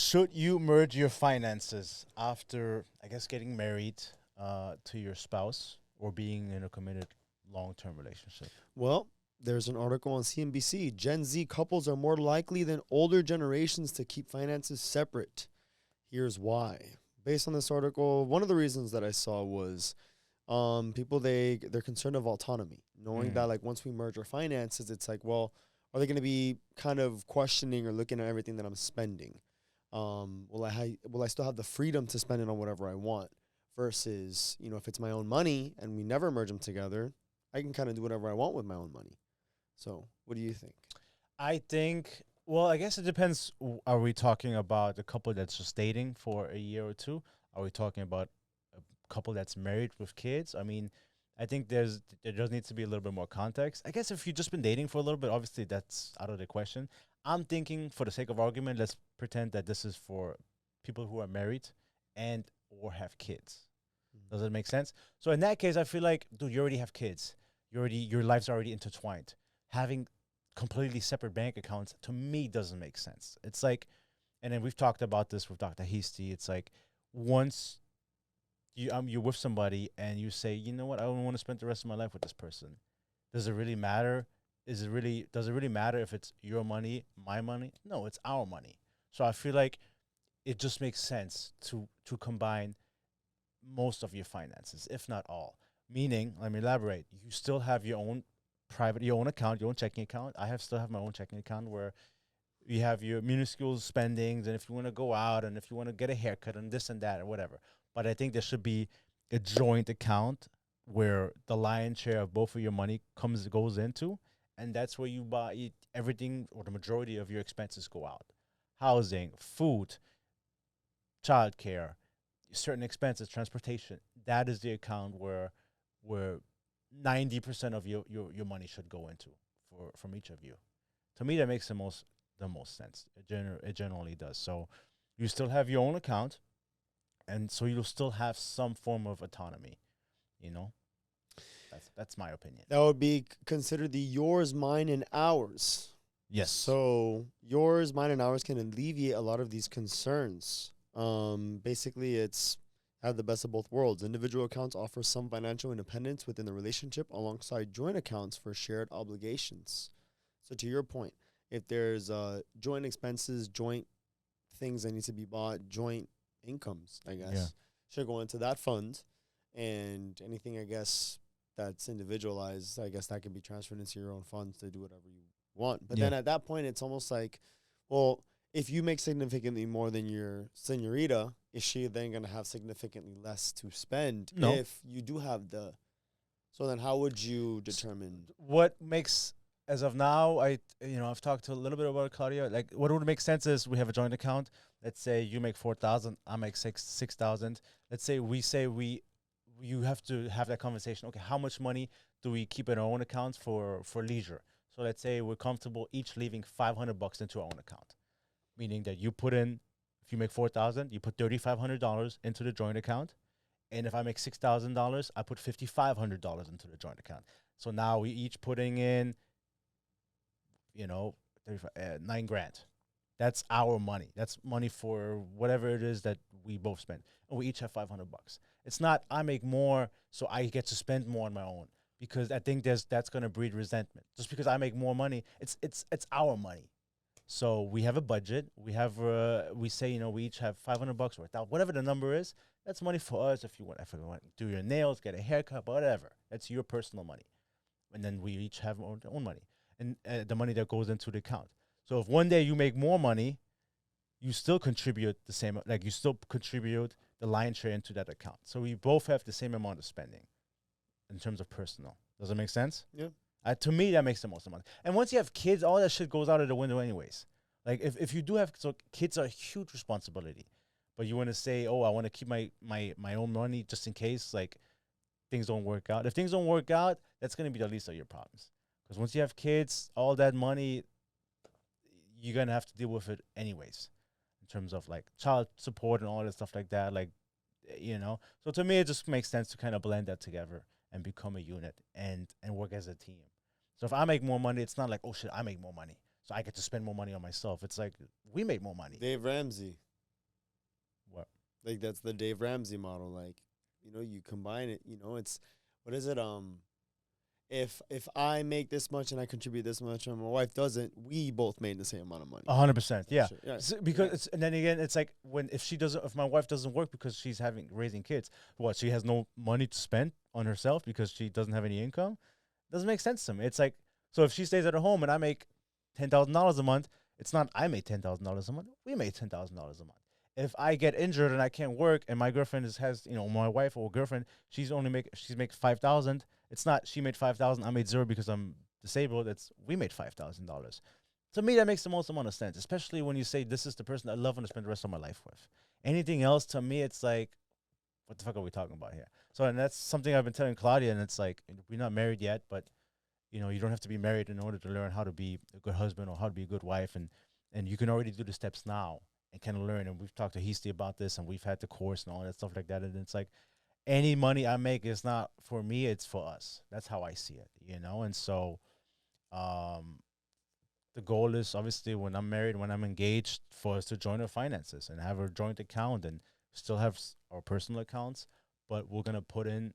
should you merge your finances after, I guess, getting married to your spouse or being in a committed long-term relationship? Well, there's an article on CNBC. Gen Z couples are more likely than older generations to keep finances separate. Here's why. Based on this article, one of the reasons that I saw was people they're concerned of autonomy, knowing that like once we merge our finances, it's like, well, are they going to be kind of questioning or looking at everything that I'm spending? Will I still have the freedom to spend it on whatever I want? Versus, if it's my own money and we never merge them together, I can kind of do whatever I want with my own money. So, what do you think? I think, well, I guess it depends. Are we talking about a couple that's just dating for a year or two? Are we talking about a couple that's married with kids? I mean, I think there does need to be a little bit more context. I guess if you've just been dating for a little bit, obviously that's out of the question. I'm thinking, for the sake of argument, let's pretend that this is for people who are married and or have kids. Does it make sense? So in that case, I feel like, dude, you already have kids. Your lives are already intertwined. Having completely separate bank accounts to me doesn't make sense. It's like, and then we've talked about this with Dr. Hasty. It's like once you're with somebody and you say, you know what, I don't want to spend the rest of my life with this person. Does it really matter? Does it really matter if it's your money, my money? No, it's our money. So I feel like it just makes sense to combine most of your finances, if not all. Meaning, let me elaborate. You still have your own account, your own checking account. Still have my own checking account where you have your minuscule spendings, and if you want to go out, and if you want to get a haircut, and this and that, or whatever. But I think there should be a joint account where the lion's share of both of your money goes into, and that's where you buy everything, or the majority of your expenses go out: housing, food, childcare, certain expenses, transportation. That is the account where 90% of your money should go into from each of you. To me, that makes the most sense. It generally does. So you still have your own account, and so you'll still have some form of autonomy. You know, that's my opinion. That would be considered the yours, mine, and ours. Yes. So yours, mine, and ours can alleviate a lot of these concerns. Basically, it's have the best of both worlds. Individual accounts offer some financial independence within the relationship alongside joint accounts for shared obligations. So to your point, if there's joint expenses, joint things that need to be bought, joint incomes, I guess, should go into that fund. And anything, I guess, that's individualized, I guess that can be transferred into your own funds to do whatever you want. But then at that point, it's almost like, well, if you make significantly more than your senorita, is she then going to have significantly less to spend? No. If you do have the... So then how would you determine... What makes, as of now, I've talked to a little bit about Claudia. Like, what would make sense is we have a joint account. Let's say you make 4,000, I make 6,000. Let's say you have to have that conversation. Okay, how much money do we keep in our own accounts for leisure? So let's say we're comfortable each leaving $500 into our own account. Meaning that you put in, if you make 4,000, you put $3,500 into the joint account, and if I make $6,000, I put $5,500 into the joint account. So now we each putting in, $9,000. That's our money. That's money for whatever it is that we both spend, and we each have $500. It's not I make more, so I get to spend more on my own, because I think that's going to breed resentment. Just because I make more money, it's our money. So we have a budget. We have we say we each have $500 worth out. Whatever the number is, that's money for us. If you want to do your nails, get a haircut, whatever, that's your personal money. And then we each have our own money, and the money that goes into the account. So if one day you make more money, you still contribute the same. Like you still contribute the lion's share into that account. So we both have the same amount of spending in terms of personal. Does that make sense? Yeah. To me, that makes the most money. And once you have kids, all that shit goes out of the window anyways. Like, if you do have... So kids are a huge responsibility. But you want to say, oh, I want to keep my own money just in case, like, things don't work out. If things don't work out, that's going to be the least of your problems. Because once you have kids, all that money, you're going to have to deal with it anyways. In terms of, like, child support and all that stuff like that. Like, So to me, it just makes sense to kind of blend that together and become a unit and work as a team. So if I make more money, it's not like, oh shit, I make more money, so I get to spend more money on myself. It's like, we make more money. Dave Ramsey. Like that's the Dave Ramsey model. Like, you combine it. It's what is it? If I make this much and I contribute this much and my wife doesn't, we both made the same amount of money. 100%. Type Yeah. shit. Yeah. Because Yeah. it's, and then again, it's like if my wife doesn't work because she's raising kids, what, she has no money to spend on herself because she doesn't have any income? Doesn't make sense to me. It's like, so if she stays at home and I make $10,000 a month, it's not I made $10,000 a month. We made $10,000 a month. If I get injured and I can't work, and my girlfriend has my wife or girlfriend, she's makes 5,000. It's not she made 5,000, I made zero because I'm disabled. It's we made $5,000. To me, that makes the most amount of sense, especially when you say this is the person I love and spend the rest of my life with. Anything else, to me, it's like, what the fuck are we talking about here? So, and that's something I've been telling Claudia, and it's like, we're not married yet, but you don't have to be married in order to learn how to be a good husband or how to be a good wife, and you can already do the steps now and kind of learn. And we've talked to Heasty about this, and we've had the course and all that stuff like that. And it's like, any money I make is not for me; it's for us. That's how I see it. And so, the goal is obviously when I'm married, when I'm engaged, for us to join our finances and have a joint account and still have our personal accounts, but we're gonna put in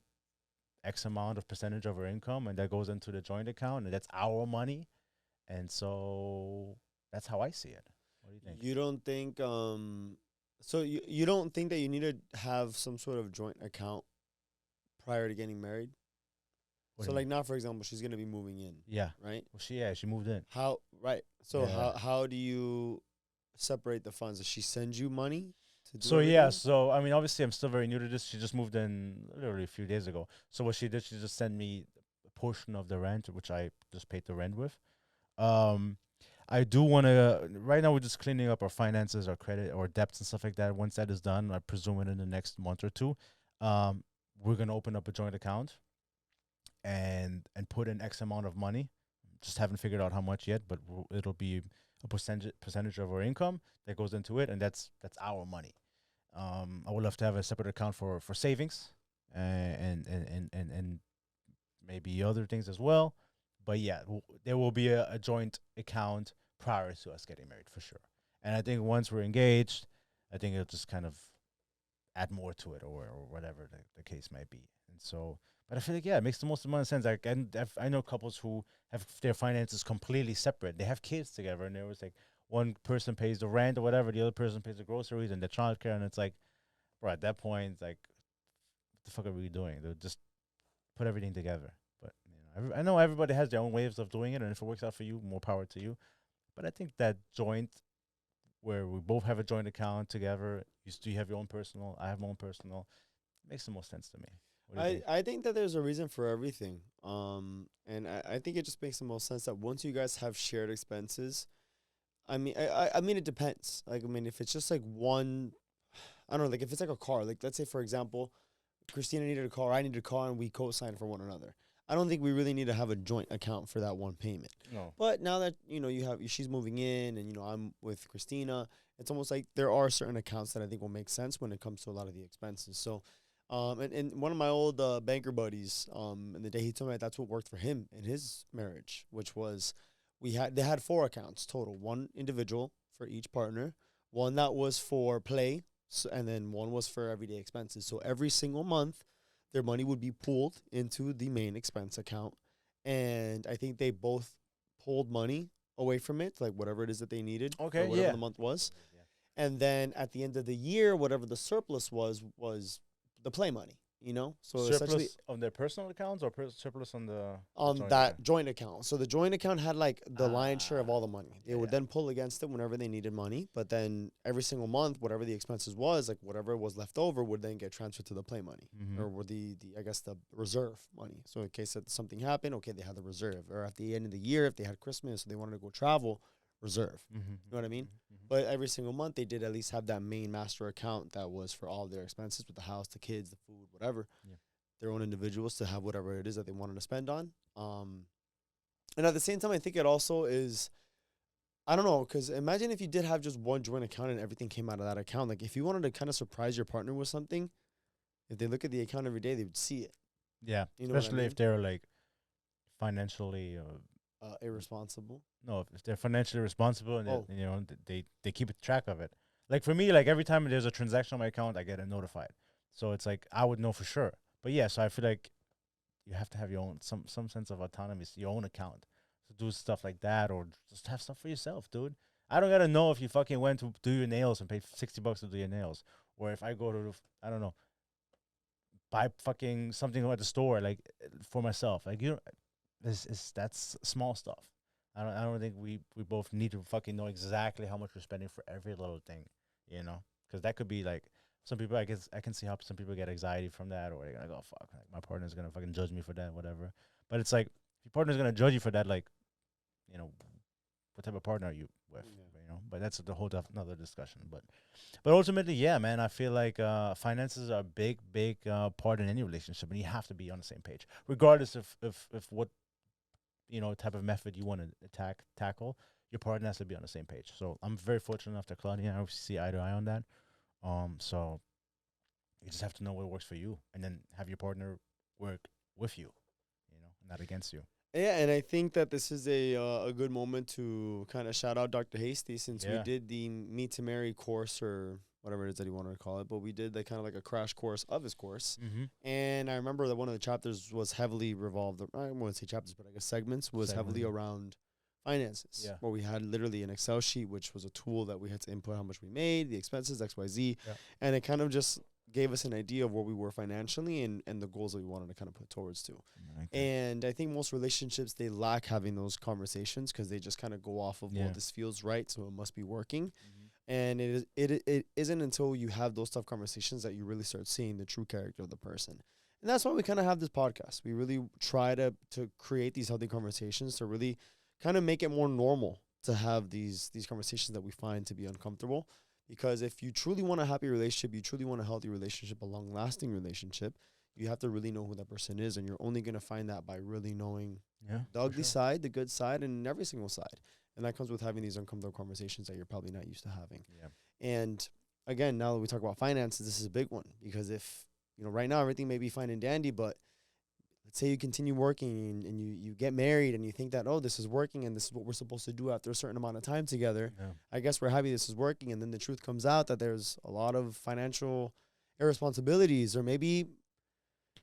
X amount of percentage of our income, and that goes into the joint account, and that's our money. And so that's how I see it. What do you think? You don't think so you don't think that you need to have some sort of joint account prior to getting married? What So do you like mean? now, for example, she's gonna be moving in, Yeah. right? Well, she moved in. How right? So Yeah. how do you separate the funds? Does she send you money to do So yeah, everything? so I mean, obviously, I'm still very new to this. She just moved in literally a few days ago. So what she did, she just sent me a portion of the rent, which I just paid the rent with. Um, I do want to. Right now, we're just cleaning up our finances, our credit, our debts, and stuff like that. Once that is done, I presume in the next month or two, um, we're gonna open up a joint account and put in X amount of money. Just haven't figured out how much yet, but it'll be a percentage of our income that goes into it, and that's our money. I would love to have a separate account for savings and maybe other things as well. But yeah, there will be a joint account prior to us getting married for sure. And I think once we're engaged, I think it'll just kind of add more to it, or whatever the case might be. And so, but I feel like, yeah, it makes the most amount of sense. Like, and I know couples who have their finances completely separate. They have kids together, and there was like one person pays the rent or whatever, the other person pays the groceries and the childcare, and it's like, bro, at that point, like, what the fuck are we doing? They'll just put everything together. But I know everybody has their own ways of doing it, and if it works out for you, more power to you. But I think that joint, where we both have a joint account together, you have your own personal, I have my own personal, makes the most sense to me. What do you think? I think that there's a reason for everything. And I think it just makes the most sense that once you guys have shared expenses, I mean it depends. Like I mean if it's just like one, I don't know, like if it's like a car, like let's say for example, Christina needed a car, I needed a car, and we co-signed for one another. I don't think we really need to have a joint account for that one payment. No. But now that she's moving in, and I'm with Christina, it's almost like there are certain accounts that I think will make sense when it comes to a lot of the expenses. So, and one of my old banker buddies, in the day he told me that that's what worked for him in his marriage, which was they had four accounts total, one individual for each partner, one that was for play, and then one was for everyday expenses. So every single month, their money would be pooled into the main expense account, and I think they both pulled money away from it, like whatever it is that they needed, or Okay, whatever yeah. the month was. And then at the end of the year, whatever the surplus was the play money. So essentially Surplus on their personal accounts or surplus on the on joint that account? joint account. So the joint account had like the lion's share of Ah, all the money. They yeah, would yeah. then pull against it whenever they needed money. But then every single month, whatever the expenses was, like whatever was left over would then get transferred to the play money, Mm-hmm. or would the I guess the reserve money. So in case that something happened, okay, they had the reserve. Or at the end of the year, if they had Christmas, so they wanted to go travel, reserve. Mm-hmm. You know what I mean? Mm-hmm. But every single month, they did at least have that main master account that was for all their expenses with the house, the kids, the food, whatever. Yeah. Their own individuals to have whatever it is that they wanted to spend on. And at the same time, I think it also is, I don't know, because imagine if you did have just one joint account and everything came out of that account. Like if you wanted to kind of surprise your partner with something, if they look at the account every day, they would see it. Yeah, You know what I especially mean? if they're like financially, Irresponsible. no, if they're financially responsible and Oh. they keep track of it. Like for me, like every time there's a transaction on my account, I get it notified. So it's like I would know for sure. But yeah, so I feel like you have to have your own some sense of autonomy, your own account to do stuff like that, or just have stuff for yourself, dude. I don't gotta know if you fucking went to do your nails and paid $60 to do your nails, or if I go to I don't know, buy fucking something at the store like for myself. Like this is that's small stuff. I don't think we both need to fucking know exactly how much we're spending for every little thing, because that could be like some people. I guess I can see how some people get anxiety from that, or they're gonna go fuck, like my partner's gonna fucking judge me for that, whatever. But it's like if your partner's gonna judge you for that, like you know what type of partner are you with, But that's the whole another discussion. But ultimately, yeah, man, I feel like finances are a big part in any relationship, and you have to be on the same page, regardless of what type of method you want to tackle. Your partner has to be on the same page. So I'm very fortunate enough that Claudia and I see eye to eye on that. So you just have to know what works for you, and then have your partner work with you, not against you. Yeah, and I think that this is a good moment to kind of shout out Dr. Hasty, since we did the Meet to Marry course, or whatever it is that he wanted to call it, but we did like kind of like a crash course of his course. And I remember that one of the chapters was heavily revolved. I won't say chapters, but I guess segments was heavily around finances. Yeah. Where we had literally an Excel sheet, which was a tool that we had to input how much we made, the expenses, XYZ, and it kind of just gave us an idea of where we were financially and the goals that we wanted to kind of put towards to. And I think most relationships, they lack having those conversations because they just kind of go off of, well, this feels right, so it must be working. And it isn't until you have those tough conversations that you really start seeing the true character of the person. And that's why we kind of have this podcast. We really try to create these healthy conversations to really kind of make it more normal to have these conversations that we find to be uncomfortable. Because if you truly want a happy relationship, you truly want a healthy relationship, a long-lasting relationship, you have to really know who that person is. And you're only going to find that by really knowing the ugly side, the good side, and every single side. And that comes with having these uncomfortable conversations that you're probably not used to having. And again, now that we talk about finances, this is a big one. Because if, right now everything may be fine and dandy, but let's say you continue working and you get married and you think that, oh, this is working and this is what we're supposed to do after a certain amount of time together. I guess we're happy this is working. And then the truth comes out that there's a lot of financial irresponsibilities, or maybe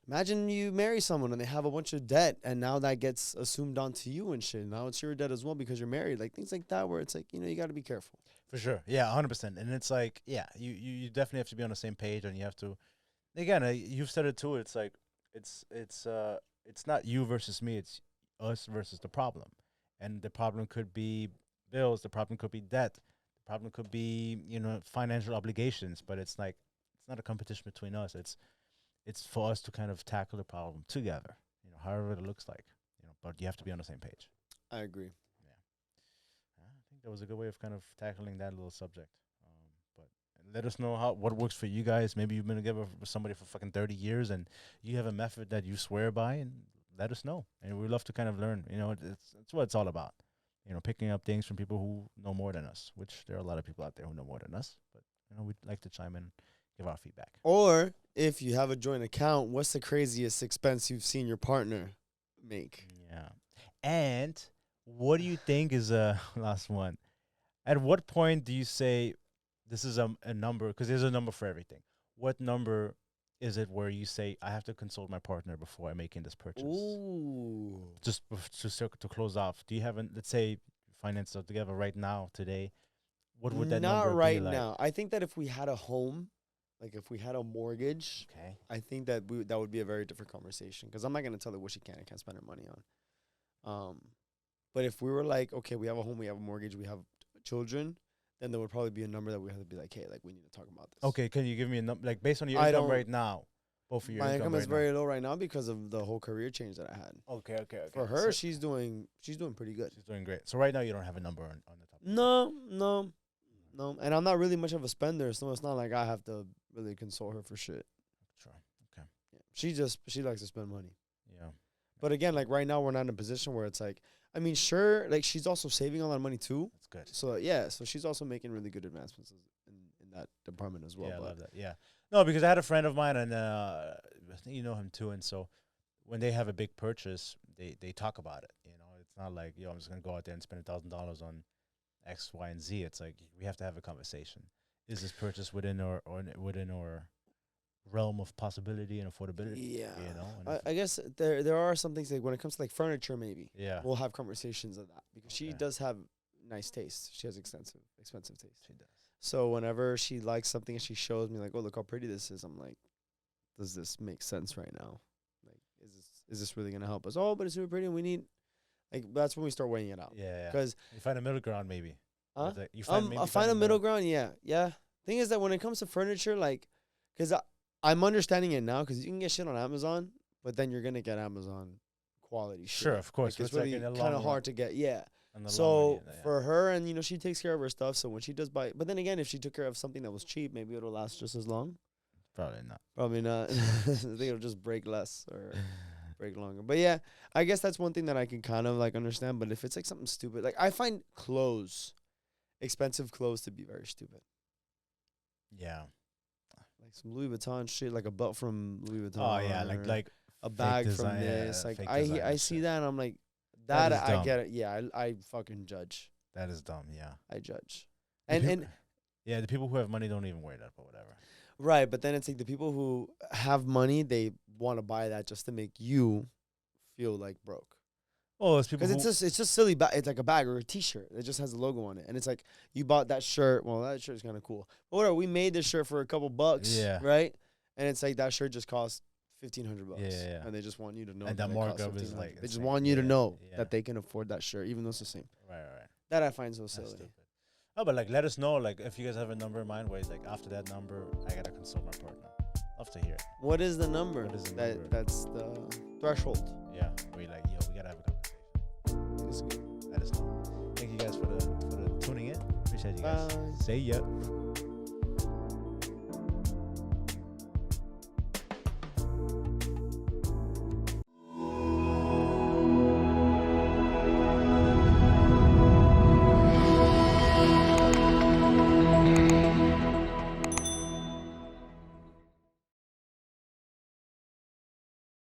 imagine you marry someone and they have a bunch of debt and now that gets assumed onto you and shit. Now it's your debt as well because you're married. Like things like that where it's like, you got to be careful. For sure. Yeah, 100%. And it's like, yeah, you definitely have to be on the same page, and you have to, again, you've said it too. It's like, it's not you versus me. It's us versus the problem, and the problem could be bills. The problem could be debt. The problem could be financial obligations. But it's like it's not a competition between us. It's for us to kind of tackle the problem together. However it looks like. But you have to be on the same page. I agree. Yeah, I think that was a good way of kind of tackling that little subject. But let us know what works for you guys. Maybe you've been together with somebody for fucking 30 years and you have a method that you swear by, and let us know. And we'd love to kind of learn. It's what it's all about. Picking up things from people who know more than us, which there are a lot of people out there who know more than us. But, we'd like to chime in, give our feedback. Or if you have a joint account, what's the craziest expense you've seen your partner make? Yeah. And what do you think is last one? At what point do you say this is a number? Because there's a number for everything. What number is it where you say I have to consult my partner before I making this purchase? Ooh. Just to close off. Do you have let's say finances are together right now today? What would that number be like? Not right now. I think that if we had a home, like if we had a mortgage, I think that that would be a very different conversation. Because I'm not gonna tell her what she can and can't spend her money on. But if we were like, okay, we have a home, we have a mortgage, we have children, then there would probably be a number that we have to be like, hey, like we need to talk about this. Okay, can you give me a number, like based on your income right now? Both of your my income is very low right now because of the whole career change that I had. Okay. For her, she's doing pretty good. She's doing great. So right now you don't have a number on the top. No. And I'm not really much of a spender, so it's not like I have to really console her for shit. Sure. Okay. Yeah. She likes to spend money. Yeah. But again, like right now we're not in a position where it's like, I mean, sure, like she's also saving a lot of money too. That's good. So yeah, so she's also making really good advancements in that department as well. Yeah, I love that. Yeah. No, because I had a friend of mine, and I think you know him too. And so when they have a big purchase, they talk about it. It's not like, I'm just gonna go out there and spend $1,000 on X, Y, and Z. It's like we have to have a conversation. is this purchase within within our realm of possibility and affordability? Yeah. You know. And I guess there are some things like when it comes to like furniture, maybe yeah. we'll have conversations of that because she Okay. does have nice taste. She has expensive taste. She does. So whenever she likes something and she shows me like, oh, look how pretty this is, I'm like, does this make sense right now? Like, is this really gonna help us? Oh, but it's super pretty and we need like that's when we start weighing it out. Yeah. Because You find a middle ground, maybe. huh? Is it- You I'll find a middle ground. Yeah. Thing is that when it comes to furniture, like, cause I'm understanding it now, because you can get shit on Amazon, but then you're gonna get Amazon quality. Sure, shit. of course. Like, but it's like really in the long kind of run- hard to get. Yeah. in the long So run, yeah. for her, and she takes care of her stuff. So when she does buy, but then again, if she took care of something that was cheap, maybe it'll last just as long. Probably not. Probably not. I think it'll just break less or break longer. But yeah, I guess that's one thing that I can kind of like understand. But if it's like something stupid, like I find expensive clothes to be very stupid. Yeah. Like some Louis Vuitton shit, like a belt from Louis Vuitton. Oh yeah, or like a bag design, from this. Like fake I designer see shit. that and I'm like, That that is I dumb. get it. Yeah, I fucking judge. that is dumb. Yeah. I judge. The And peop- yeah, the people who have money don't even wear that, but whatever. right, but then it's like the people who have money, they want to buy that just to make you feel like broke. Oh, it's people. Because it's just silly. It's like a bag or a T-shirt. It just has the logo on it, and it's like you bought that shirt. Well, that shirt's kind of cool. But whatever, we made this shirt for a couple bucks. Yeah. Right. And it's like that shirt just cost $1,500. Yeah. And they just want you to know. And that that it costs markup is, $1,500. like, they just insane. want you to Yeah, know yeah. that they can afford that shirt, even though it's the same. Right. That I find so That's silly. stupid. Oh, but like, let us know, like, if you guys have a number in mind where it's like, after that number, I gotta consult my partner. Love to hear it. What is the number? What is the number? That's the threshold. Yeah, where you're like, yo, we gotta have a conversation. It's good. Let us know. Thank you guys for the tuning in. Appreciate you guys. Bye. See ya.